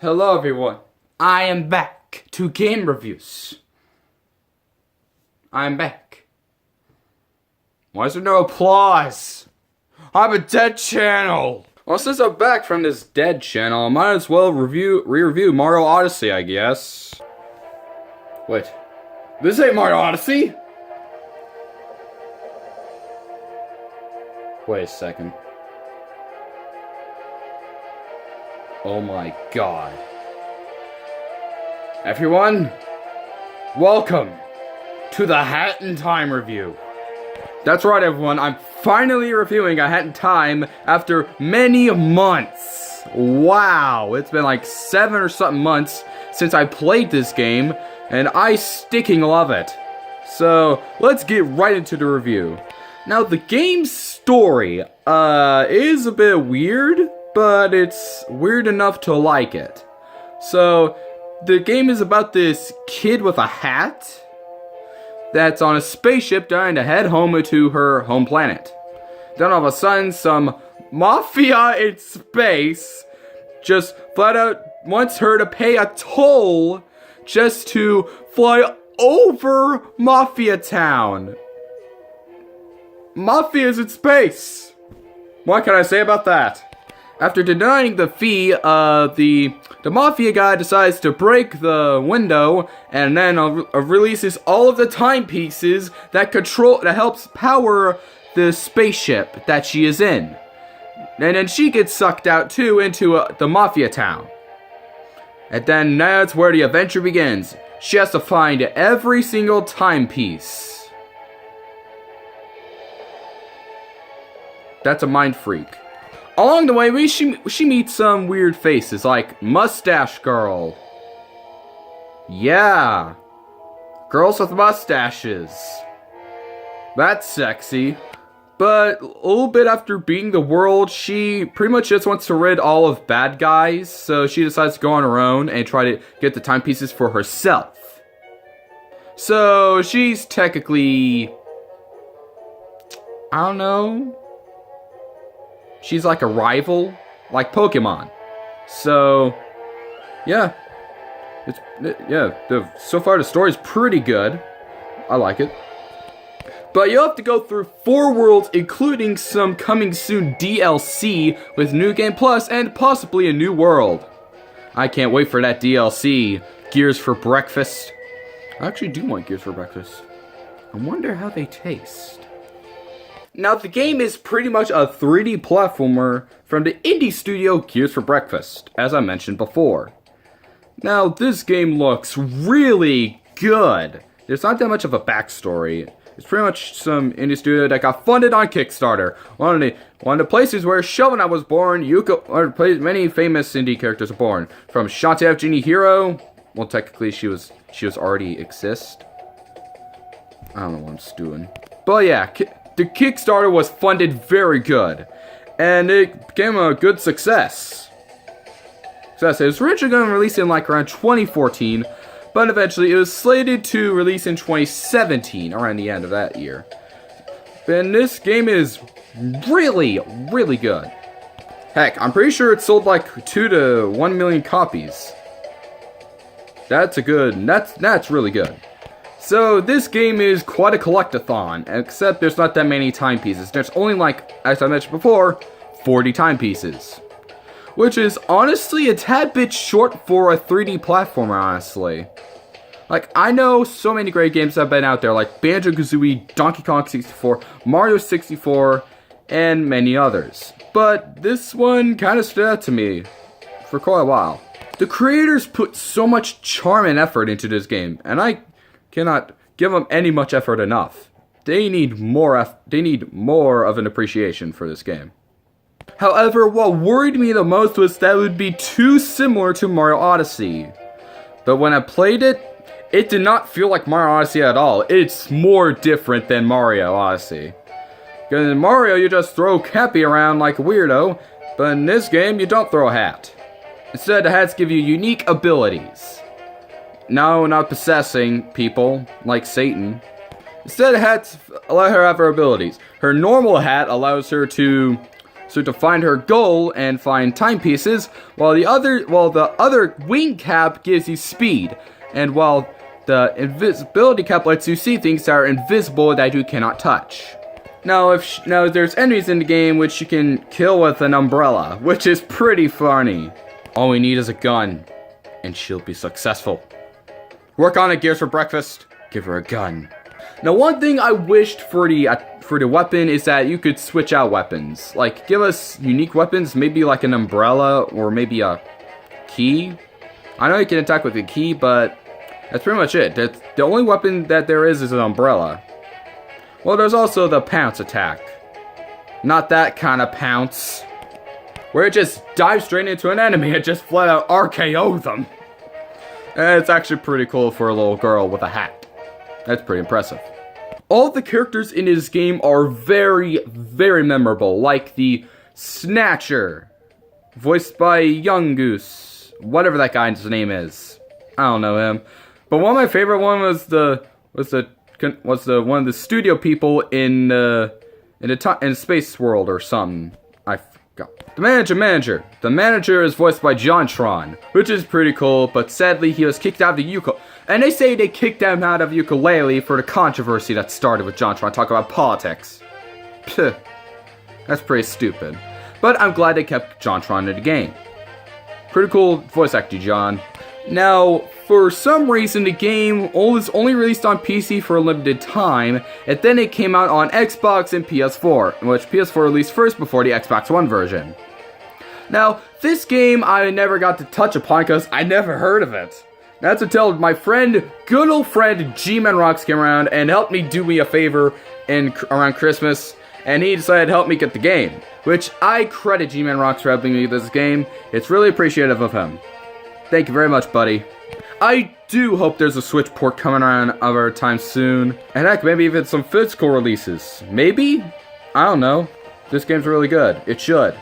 Hello everyone, I am back to game reviews. I'm back. Why is there no applause? I'm a dead channel. Well, since I'm back from this dead channel, I might as well re-review Mario Odyssey, I guess. Wait, this ain't Mario Odyssey? Wait a second. Oh my god. Everyone, welcome to the Hat in Time review. That's right everyone, I'm finally reviewing A Hat in Time after many months. Wow, it's been like 7 or something months since I played this game, and I sticking love it. So, let's get right into the review. Now, the game's story, is a bit weird, but it's weird enough to like it. So, the game is about this kid with a hat that's on a spaceship trying to head home to her home planet. Then all of a sudden, some mafia in space just flat out wants her to pay a toll just to fly over Mafia Town. Mafia's in space. What can I say about that? After denying the fee, the Mafia guy decides to break the window and then releases all of the timepieces that helps power the spaceship that she is in. And then she gets sucked out too into the Mafia town. And then that's where the adventure begins. She has to find every single timepiece. That's a mind freak. Along the way, she meets some weird faces, like Mustache Girl. Yeah. Girls with mustaches. That's sexy. But a little bit after beating the world, she pretty much just wants to rid all of bad guys, so she decides to go on her own and try to get the timepieces for herself. So she's technically, I don't know, she's like a rival, like Pokemon. So, yeah. So far the story's pretty good. I like it. But you'll have to go through 4 worlds, including some coming soon DLC with New Game Plus and possibly a new world. I can't wait for that DLC. Gears for breakfast. I actually do want Gears for breakfast. I wonder how they taste. Now, the game is pretty much a 3D platformer from the indie studio Gears for Breakfast, as I mentioned before. Now, this game looks really good. There's not that much of a backstory. It's pretty much some indie studio that got funded on Kickstarter. One of the places where Shovel Knight was born, many famous indie characters are born. From Shantae F. Genie Hero, well, technically she was already exist. I don't know what I'm just doing. But yeah, the Kickstarter was funded very good, and it became a good success. So it was originally going to release in like around 2014, but eventually it was slated to release in 2017, around the end of that year. And this game is really, really good. Heck, I'm pretty sure it sold like 2 to 1 million copies. That's really good. So, this game is quite a collectathon, except there's not that many timepieces. There's only, like, as I mentioned before, 40 timepieces. Which is, honestly, a tad bit short for a 3D platformer, honestly. Like, I know so many great games that have been out there, like Banjo-Kazooie, Donkey Kong 64, Mario 64, and many others. But this one kind of stood out to me for quite a while. The creators put so much charm and effort into this game, and I cannot give them any much effort enough. They need more of an appreciation for this game. However, what worried me the most was that it would be too similar to Mario Odyssey. But when I played it, it did not feel like Mario Odyssey at all. It's more different than Mario Odyssey. Because in Mario, you just throw Cappy around like a weirdo, but in this game, you don't throw a hat. Instead, the hats give you unique abilities. No, not possessing people, like Satan. Instead, hats allow her to have her abilities. Her normal hat allows her to So to find her goal and find timepieces, while the other wing cap gives you speed, and while the invisibility cap lets you see things that are invisible that you cannot touch. Now, there's enemies in the game which you can kill with an umbrella, which is pretty funny. All we need is a gun, and she'll be successful. Work on it, Gears, for breakfast. Give her a gun. Now, one thing I wished for the weapon is that you could switch out weapons. Like, give us unique weapons, maybe like an umbrella or maybe a key. I know you can attack with a key, but that's pretty much it. The only weapon that there is an umbrella. Well, there's also the pounce attack. Not that kind of pounce, where it just dives straight into an enemy and just flat out RKO them. And it's actually pretty cool for a little girl with a hat. That's pretty impressive. All the characters in this game are very, very memorable, like the Snatcher, voiced by Young Goose, whatever that guy's name is. I don't know him, but one of my favorite one was one of the studio people in Space World or something. I forgot. The manager. The manager is voiced by JonTron, which is pretty cool, but sadly he was kicked out of the ukulele. And they say they kicked him out of ukulele for the controversy that started with JonTron talking about politics. Pfft. That's pretty stupid. But I'm glad they kept JonTron in the game. Pretty cool voice actor, John. Now, for some reason, the game was only released on PC for a limited time, and then it came out on Xbox and PS4, in which PS4 released first before the Xbox One version. Now, this game I never got to touch upon because I never heard of it. That's until my good old friend G-Man Rocks came around and helped me do me a favor around Christmas, and he decided to help me get the game, which I credit G-Man Rocks for helping me get this game. It's really appreciative of him. Thank you very much, buddy. I do hope there's a Switch port coming around our time soon. And heck, maybe even some physical releases. Maybe? I don't know. This game's really good. It should.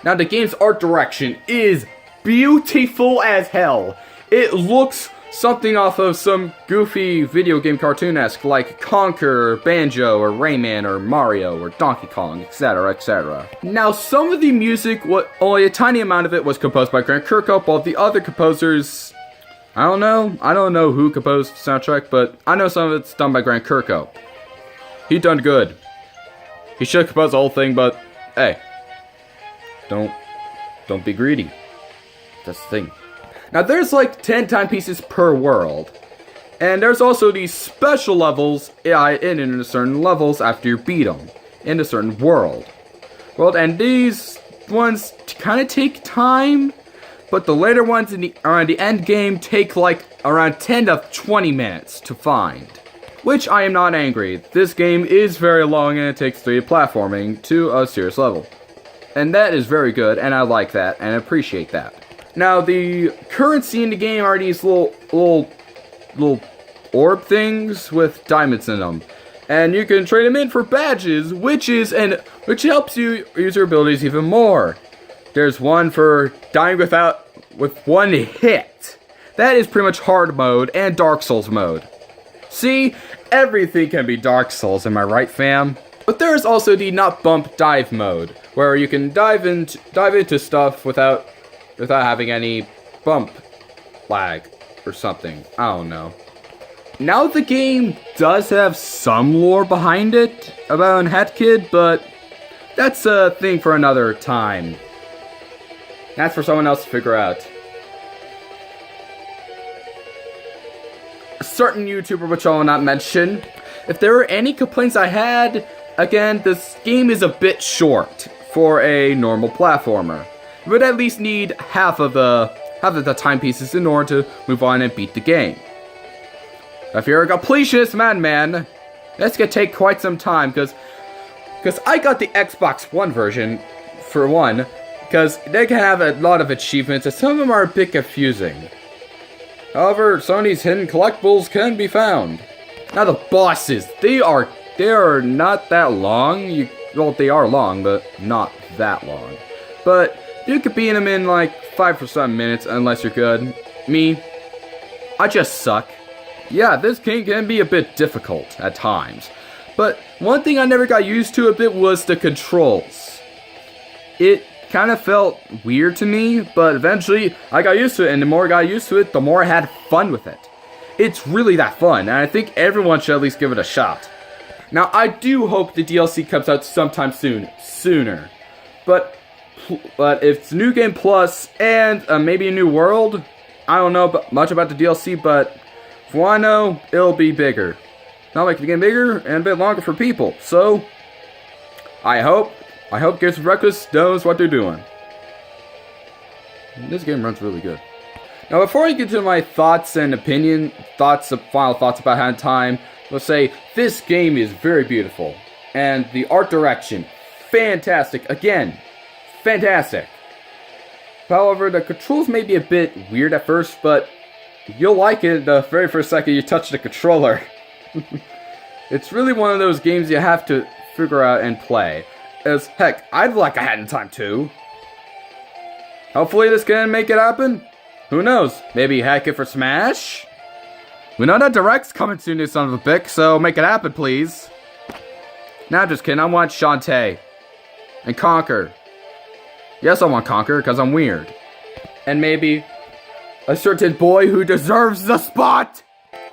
Now, the game's art direction is beautiful as hell. It looks something off of some goofy video game cartoon-esque like Conker, or Banjo, or Rayman, or Mario, or Donkey Kong, etc., etc. Now, some of the music, only a tiny amount of it was composed by Grant Kirkhope, while the other composers, I don't know who composed the soundtrack, but I know some of it's done by Grant Kirkhope. He done good. He should compose the whole thing, but hey, don't be greedy. That's the thing. Now, there's like 10 timepieces per world. And there's also these special levels in certain levels after you beat them. In a certain world. And these ones kind of take time. But the later ones around the end game take like around 10 to 20 minutes to find. Which I am not angry. This game is very long and it takes 3D platforming to a serious level. And that is very good, and I like that and appreciate that. Now, the currency in the game are these little orb things with diamonds in them. And you can trade them in for badges, which helps you use your abilities even more. There's one for dying with one hit. That is pretty much hard mode and Dark Souls mode. See, everything can be Dark Souls, am I right, fam? But there's also the not bump dive mode, where you can dive into stuff without having any bump lag or something. I don't know. Now the game does have some lore behind it about Hat Kid, but that's a thing for another time. That's for someone else to figure out. A certain YouTuber, which I will not mention. If there were any complaints I had, again, this game is a bit short for a normal platformer. You would at least need half of the timepieces in order to move on and beat the game. If you're a completionist man, that's gonna take quite some time, because I got the Xbox One version, for one, because they can have a lot of achievements, and some of them are a bit confusing. However, some of these hidden collectibles can be found. Now the bosses, they are not that long. Well, they are long, but not that long. But you could beat them in like 5 or 7 minutes, unless you're good. Me, I just suck. Yeah, this game can be a bit difficult at times. But one thing I never got used to a bit was the controls. it kind of felt weird to me, but eventually I got used to it, and the more I got used to it, the more I had fun with it. It's really that fun, and I think everyone should at least give it a shot. Now, I do hope the DLC comes out sometime sooner. But if it's New Game Plus and maybe a new world, I don't know much about the DLC, but for all I know, it'll be bigger. Not make the game bigger and a bit longer for people. So, I hope Games of Reckless knows what they're doing. This game runs really good. Now, before I get to my thoughts and final thoughts about Hat in Time, let's say this game is very beautiful, and the art direction, fantastic. Again, fantastic. However, the controls may be a bit weird at first, but you'll like it the very first second you touch the controller. It's really one of those games you have to figure out and play. As heck, I'd like a Hat in Time too. Hopefully this can make it happen. Who knows? Maybe hack it for Smash? We know that Direct's coming soon, you son of a bitch, so make it happen, please. Nah, I'm just kidding. I want Shantae. And Conquer. Yes, I want Conquer, because I'm weird. And maybe a certain boy who deserves the spot.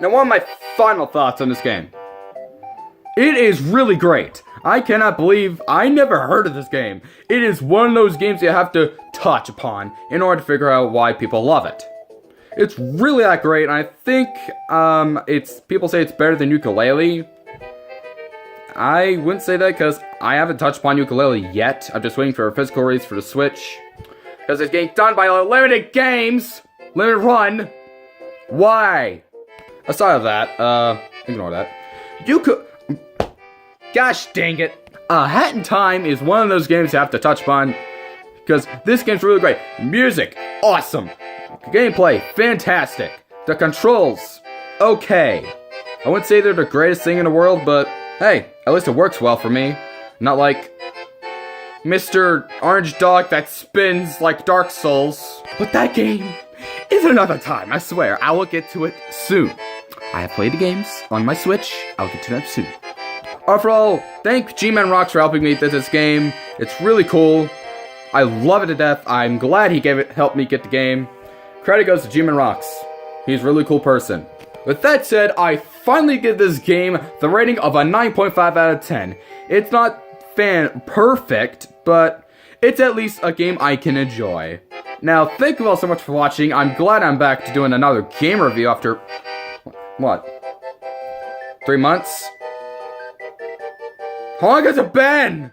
Now, one of my final thoughts on this game. It is really great. I cannot believe I never heard of this game. It is one of those games you have to touch upon in order to figure out why people love it. It's really that great, and I think people say it's better than Ukulele. I wouldn't say that because I haven't touched upon Ukulele yet. I'm just waiting for a physical release for the Switch. Because it's getting done by limited games! Limited run! Why? Aside of that, ignore that. Gosh dang it. Hat in Time is one of those games you have to touch upon. Because this game's really great. Music, awesome. Gameplay, fantastic. The controls, okay. I wouldn't say they're the greatest thing in the world, but hey, at least it works well for me. Not like Mr. Orange Dog that spins like Dark Souls. But that game is another time, I swear. I will get to it soon. I have played the games on my Switch. I'll get to them soon. Overall, thank G-Man Rocks for helping me with this game. It's really cool. I love it to death. I'm glad he helped me get the game. Credit goes to G-Man Rocks. He's a really cool person. With that said, I finally give this game the rating of a 9.5 out of 10. It's not perfect, but it's at least a game I can enjoy. Now, thank you all so much for watching. I'm glad I'm back to doing another game review after, what, 3 months? How long has it been?